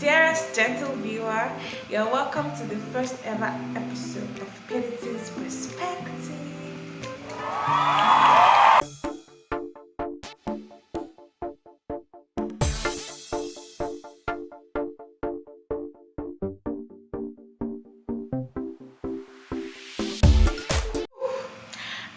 Dearest gentle viewer, you're welcome to the first ever episode of Pedetin's Perspective.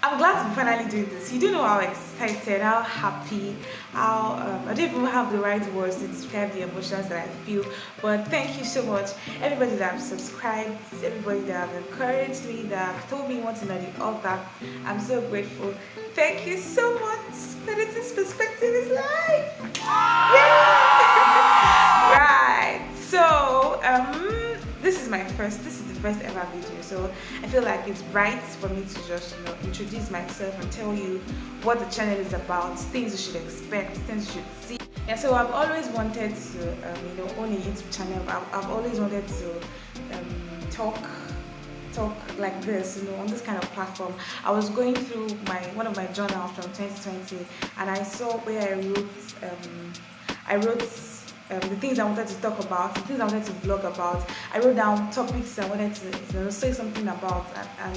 I'm glad to be finally doing this. You don't know how excited, how happy, how I don't even have the right words to describe the emotions that I feel. But thank you so much, everybody that have subscribed, everybody that have encouraged me, that have told me one thing or the other. I'm so grateful. Thank you so much. Pedetin's Perspective is live. Yeah! Right. So this is the first ever video, so I feel like it's right for me to just introduce myself and tell you what the channel is about, things you should expect, things you should see. Yeah, so I've always wanted to own a YouTube channel. I've always wanted to talk like this, on this kind of platform. I was going through one of my journals from 2020, and I saw where I wrote the things I wanted to talk about, the things I wanted to vlog about. I wrote down topics I wanted to say something about, and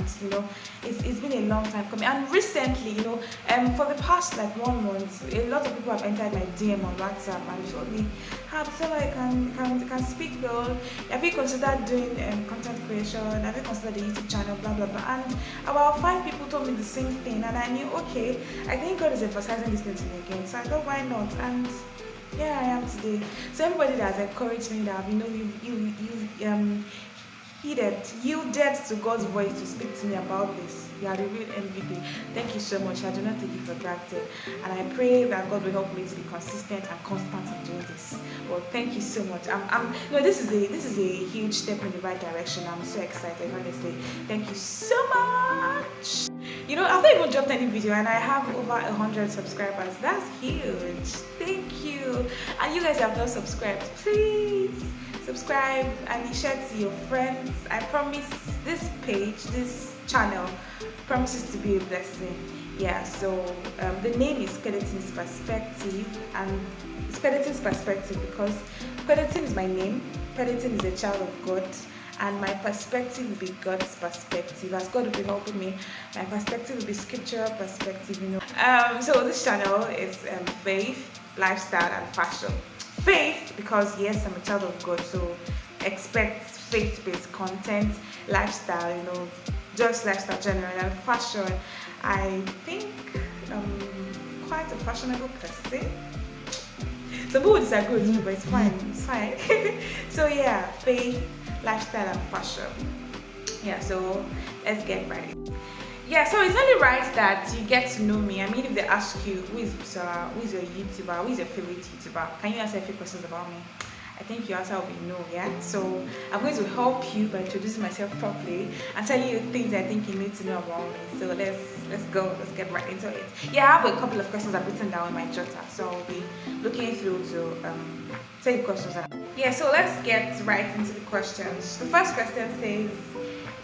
it's been a long time coming. And recently, for the past like 1 month, a lot of people have entered my DM on WhatsApp and told me, "Priscilla, you can speak well. Have you considered doing content creation? Have you considered a YouTube channel? Blah blah blah." And about 5 people told me the same thing, and I knew, okay, I think God is emphasizing this thing to me again, so I thought, why not? And here I am today. So everybody that has encouraged me, that you've yielded to God's voice to speak to me about this, you are the real MVP. Thank you so much. I do not take it for granted, and I pray that God will help me to be consistent and constant in doing this. Well, thank you so much. This is a huge step in the right direction. I'm so excited, honestly. Thank you so much. I've not even dropped any video, and I have over 100 subscribers. That's huge. Thank you. And you guys have not subscribed, please subscribe and share to your friends. I promise this channel promises to be a blessing. Yeah, so the name is Pedetin's Perspective, and it's Pedetin's Perspective because Pedetin is my name. Pedetin is a child of God, and my perspective will be God's perspective. As God will be helping me, my perspective will be scriptural perspective. So this channel is faith, lifestyle, and fashion. Faith, because yes, I'm a child of God, so expect faith-based content. Lifestyle, just lifestyle general. And fashion, I think quite a fashionable person. Some people disagree with me, but it's fine. It's fine. So yeah, faith, lifestyle, and fashion. Yeah, so let's get ready. Yeah, so it's only right that you get to know me. I mean, if they ask you, who is Priscilla, who is your YouTuber, who is your favorite YouTuber, can you answer a few questions about me? I think your answer will be no, yeah? So I'm going to help you by introducing myself properly and telling you things I think you need to know about me. So let's go, let's get right into it. Yeah, I have a couple of questions I've written down in my jotter, so I'll be looking through to take questions. Yeah, so let's get right into the questions. The first question says,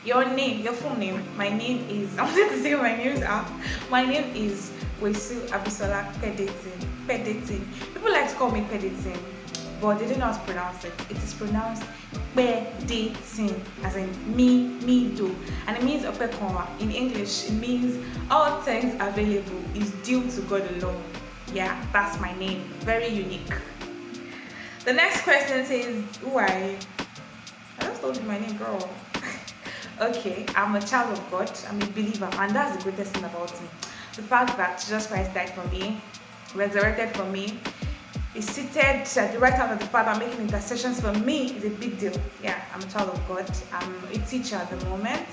your full name. My name is, I wanted to say my names are. My name is Wesu Abisola Pedetin. People like to call me Pedetin, but they don't know how to pronounce it. It is pronounced Pedetin, as in me do, and it means opekonwa. In English, it means all things available is due to God alone. Yeah, that's my name. Very unique. The next question says, who are you? I just told you my name, girl. Okay, I'm a child of God. I'm a believer, and that's the greatest thing about me. The fact that Jesus Christ died for me, resurrected for me, is seated at the right hand of the Father, making intercessions for me, is a big deal. Yeah, I'm a child of God. I'm a teacher at the moment.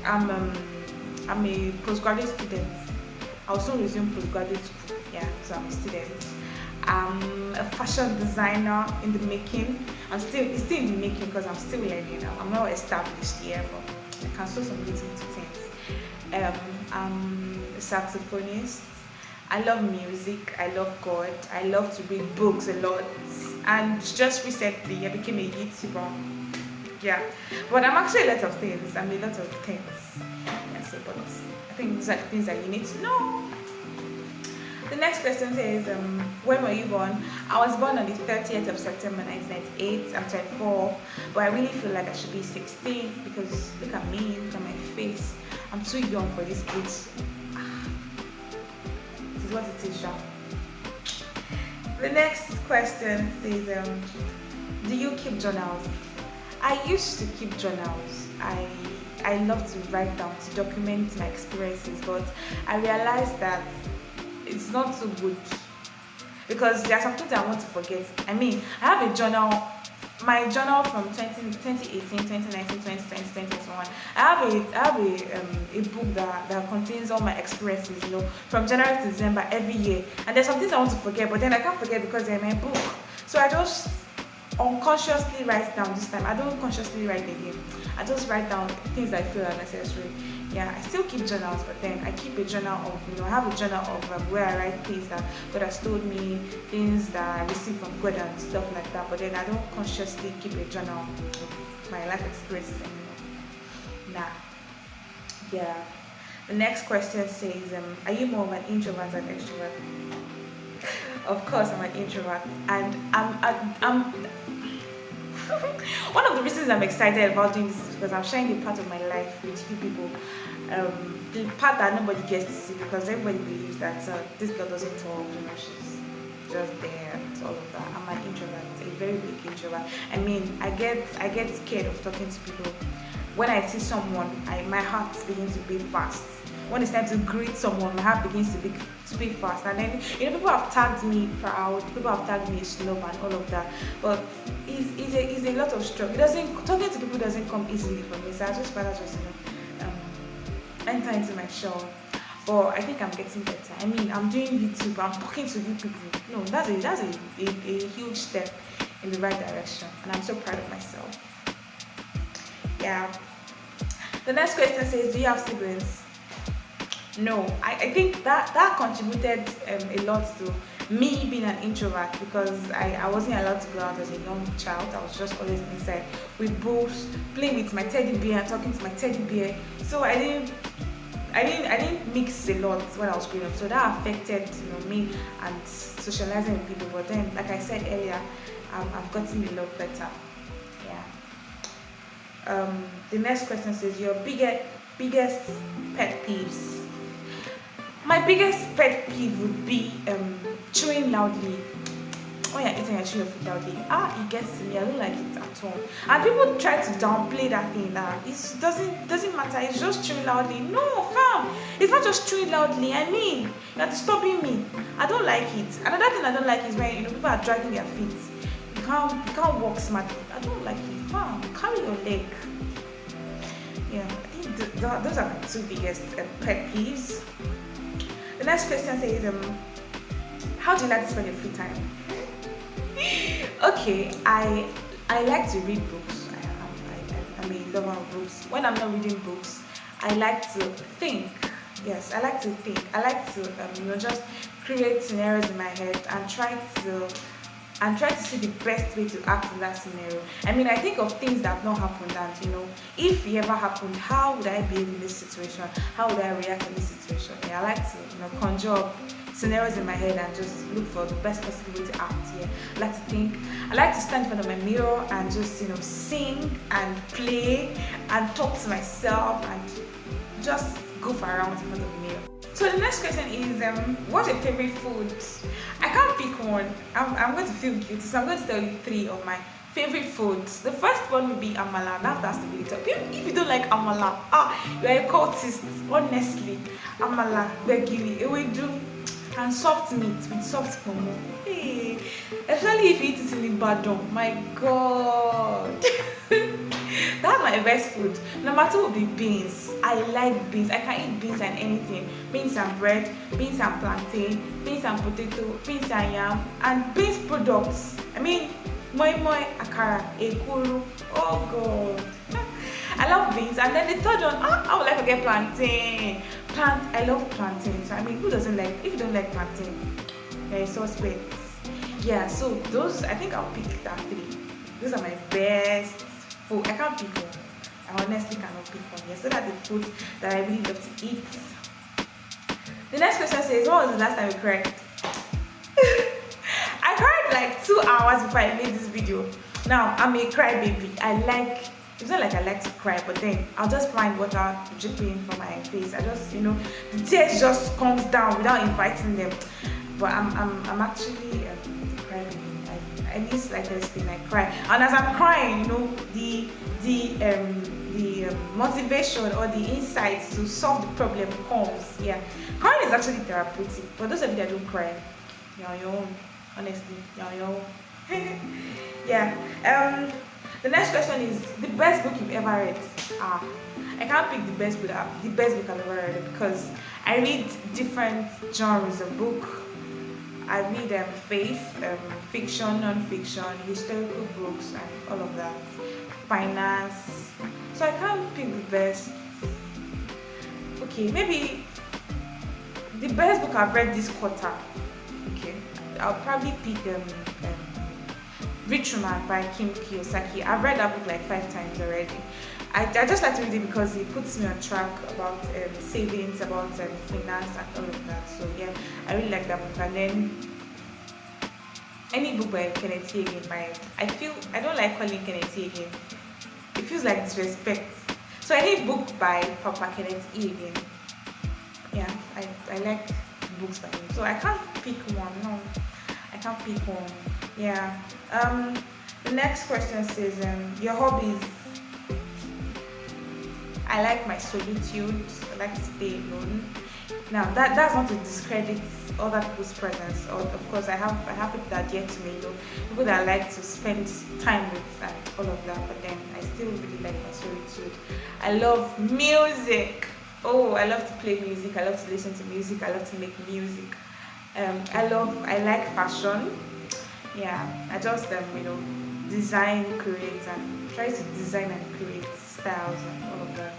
I'm a postgraduate student. I'll soon resume postgraduate school. Yeah, so I'm a student. I'm a fashion designer in the making. It's still in the making because I'm still learning. I'm not established yet, but I can show some little things. I'm a saxophonist. I love music. I love God. I love to read books a lot. And just recently, I became a YouTuber. Yeah, but I'm actually a lot of things. I'm a lot of things. Yeah, so, but I think these are the things that you need to know. The next question says, when were you born? I was born on the 30th of September 1998. I'm 24, but I really feel like I should be 16 because look at me, look at my face. I'm too young for this age. This is what it is, Sean. The next question says, do you keep journals? I used to keep journals. I love to write down, to document my experiences, but I realized that it's not so good because there are some things I want to forget. I mean, I have a journal, my journal from 2018, 2019, 2020, 2021. I have a book that contains all my experiences, you know, from January to December every year. And there's some things I want to forget, but then I can't forget because they're in my book. So I just unconsciously write down this time. I don't consciously write again. I just write down things I feel are necessary. Yeah, I still keep journals, but then I keep a journal of, you know, I have a journal of where I write things that God has told me, things that I receive from God and stuff like that. But then I don't consciously keep a journal of my life experiences anymore. Nah. Yeah. The next question says, are you more of an introvert or an extrovert? Of course, I'm an introvert, and I'm one of the reasons I'm excited about doing this is because I'm sharing a part of my life with you people. The part that nobody gets to see because everybody believes that this girl doesn't talk, you know, she's just there and all of that. I'm an introvert, a very big introvert. I mean, I get scared of talking to people. When I see someone, my heart begins to beat fast. When it's time to greet someone, my heart begins to beat fast. And then, you know, people have tagged me proud, people have tagged me snob and all of that. But it's a lot of struggle. Talking to people doesn't come easily for me. So I just rather just, you know, enter into my shell. But I think I'm getting better. I mean, I'm doing YouTube, I'm talking to you people. No, that's a huge step in the right direction. And I'm so proud of myself. Yeah. The next question says, do you have siblings? No, I think that contributed a lot to me being an introvert because I wasn't allowed to go out as a young child. I was just always inside with books, playing with my teddy bear and talking to my teddy bear. So I didn't mix a lot when I was growing up. So that affected, you know, me and socializing with people. But then, like I said earlier, I've gotten a lot better. Yeah. The next question says, your biggest pet peeves. My biggest pet peeve would be chewing loudly. When you're eating and chewing your food loudly, it gets to me. I don't like it at all. And people try to downplay that thing. That it doesn't matter. It's just chewing loudly. No, fam. It's not just chewing loudly. I mean, you're disturbing me. I don't like it. Another thing I don't like is when, you know, people are dragging their feet. You can't walk smartly. I don't like it. Fam, carry your leg. Yeah, I think those are my two biggest pet peeves. The next question says, how do you like to spend your free time? Okay, I like to read books. I'm a lover of books. When I'm not reading books, I like to think. Yes, I like to think. I like to you know, just create scenarios in my head and try to see the best way to act in that scenario. I mean, I think of things that have not happened and, you know, if it ever happened, how would I behave in this situation? How would I react in this situation? Yeah, I like to, you know, conjure up scenarios in my head and just look for the best possible way to act. Yeah, I like to think. I like to stand in front of my mirror and just, you know, sing and play and talk to myself and just goof around in front of the mirror. So the next question is, what's your favorite food? I can't pick one. I'm going to feel guilty, so I'm going to tell you 3 of my favorite foods. The first one would be amala. That has to be the top. If you don't like amala, you're a cultist. Honestly, amala, begiri, ewedu, and soft meat with soft pomo. Hey, especially if you eat it in Ibadan. My God. That's my best food. Number 2 would be beans. I like beans. I can eat beans and anything. Beans and bread, beans and plantain, beans and potato, beans and yam, and beans products. I mean, moi moi, akara, ekuru. Oh God. I love beans. And then the third one, I would like to get plantain. I love plantain. So I mean, who doesn't like? If you don't like plantain, you're a suspect. Yeah. So those, I think I'll pick that 3. Those are my best food. I can't pick one. I honestly cannot pick one. Yes, those are the foods that I really love to eat. The next question says, when was the last time you cried? like 2 hours before I made this video. Now I'm a crybaby. It's not like I like to cry, but then I'll just find water dripping from my face. I just, the tears just comes down without inviting them. But I'm actually a crybaby. I miss like this thing. I cry, and as I'm crying, the motivation or the insights to solve the problem comes. Yeah, crying is actually therapeutic. For those of you that don't cry, you're on your own. Honestly, you're on your own. Yeah. The next question is the best book you've ever read. I can't pick the best book I've ever read because I read different genres of book. I read faith, fiction, non-fiction, historical books, and all of that. Finance. So I can't pick the best. Okay, maybe the best book I've read this quarter. Okay, I'll probably pick Rich Man by Kim Kiyosaki. I've read that book like 5 times already. I just like to read it because it puts me on track about savings, about finance, and all of that. So yeah, I really like that book. And then any book by Kenneth Hagin. I don't like calling Kenneth Hagin. It feels like disrespect. So any book by Papa Kenneth Hagin. Yeah, I like books by him. So I can't pick one. No, I can't pick one. Yeah. The next question says, your hobbies. I like my solitude. I like to stay alone. Now that's not to discredit other people's presence. Or of course I have people that get to me, people that I like to spend time with and all of that. But then I still really like my solitude. I love music. Oh, I love to play music. I love to listen to music. I love to make music. I like fashion. Yeah, I just design, create, and try to design and create styles and all of that.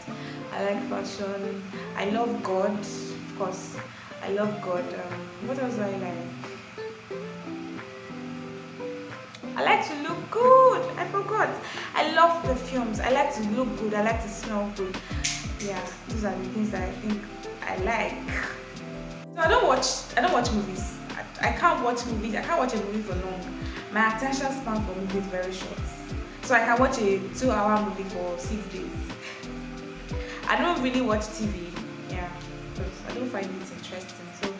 I like fashion. I love God, of course. I love God. What else do I like? I like to look good. I forgot. I love perfumes. I like to look good. I like to smell good. Yeah, those are the things that I think I like. So I don't watch movies. I can't watch movies. I can't watch a movie for long. My attention span for movies is very short. So I can watch a 2-hour movie for 6 days. I don't really watch TV. Yeah, because I don't find it interesting. So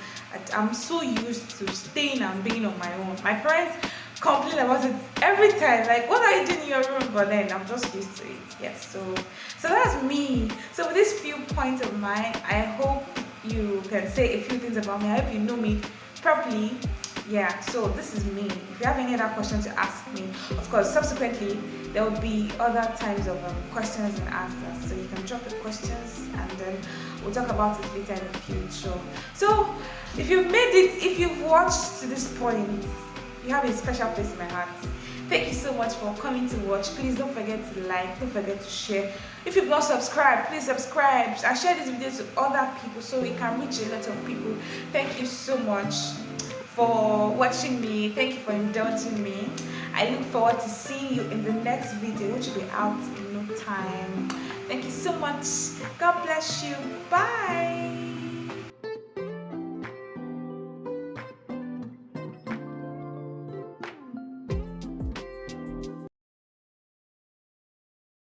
I'm so used to staying and being on my own. My parents complain about it every time. Like, what are you doing in your room? But then I'm just used to it. Yes. So that's me. So with these few points of mine, I hope you can say a few things about me. I hope you know me properly. Yeah, so this is me. If you have any other questions to ask me, of course, subsequently there will be other times of questions and answers. So you can drop your questions and then we'll talk about it later in the future. So if you've made it, if you've watched to this point, you have a special place in my heart. Thank you so much for coming to watch. Please don't forget to like, don't forget to share. If you've not subscribed, please subscribe and share this video to other people so we can reach a lot of people. Thank you so much for watching me. Thank you for indulging me. I look forward to seeing you in the next video, which will be out in no time. Thank you so much. God bless you. Bye.